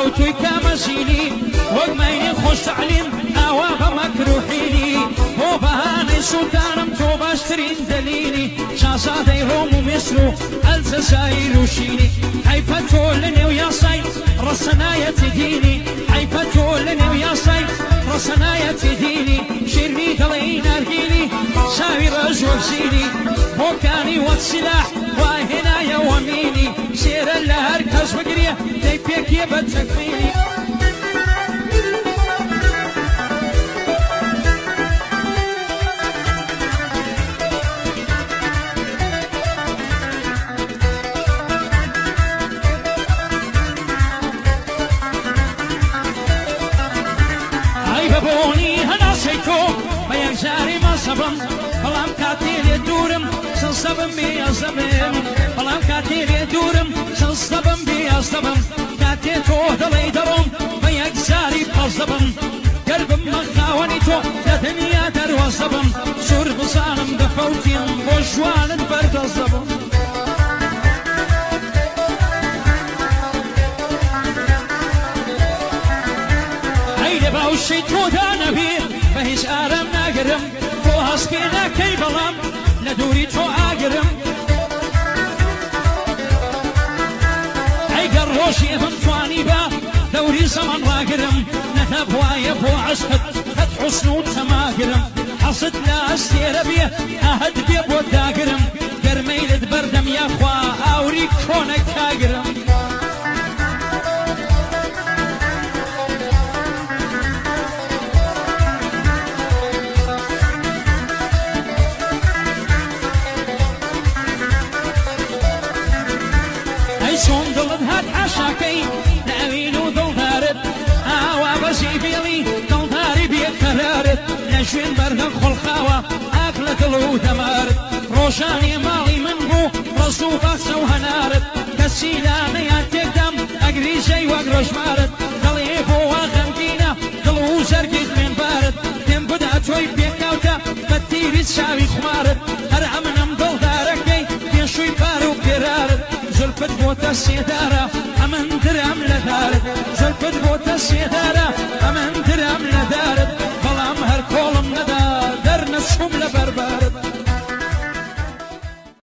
كوتوي كامزيني وقميني خوش تعليم أواب مكروحيني هو بهاني سلطانم تو باشترين دليلي شازادي روم ومصرو الجزائر وشيني حيفتو لني ويا صيد رسنايا تديني حيفتو لني ويا صيد رسنايا تديني شيرني دلين أرجيني ساوي رجوك زيني بوكاني والسلاح وهنا يوميني سير اللهر كز بقريه تيبيك يبتكفيني بوني هنا سيكو بيان جاري ما صبم بلام كاتيل يدورم سنصبم بيا صبم بلام كاتيل يدورم سنصبم بيا صبم كاتي تو دلي درم بيان جاري بصبم قلب مخاوني تو لدنيا دروا صبم سور بصانم دفوتين وشوان برد الصبم باوشي تودا نبيل بهش آرام ناقرم تو هسبينا كي بلام لدوري تو آقرم ايقر روشي هم تواني با دوري زمن راقرم نهبوايا بو عشقت هد حسنو تماقرم حصد لا استير بيه اهد بيه بو داقرم قرميلد بردم يا خوا اوري كونك تاقرم شون دلت هاد عشاكي ناوين وذل هارد آوا بزي بيلي دل هاري بيك هرارد نجوين بردن خلقاوة أكل دلو دمارد روشاني مالي منبو رزو بخسو هنارد كسيلاني أتقدم أقري زي وقرش مارد دليبو وغمدينة دلو زرقيق من بارد دم بدا توي بيكاوتا بتيري تساوي خمارد هر أمنم دل داركي بيشوي بارو بيرارد زلفت بوتا السيدارة أمن درام لدارد زلفت بوتا السيدارة أمن درام لدارد بلام هر كولم ندار درنا الشملة بربارد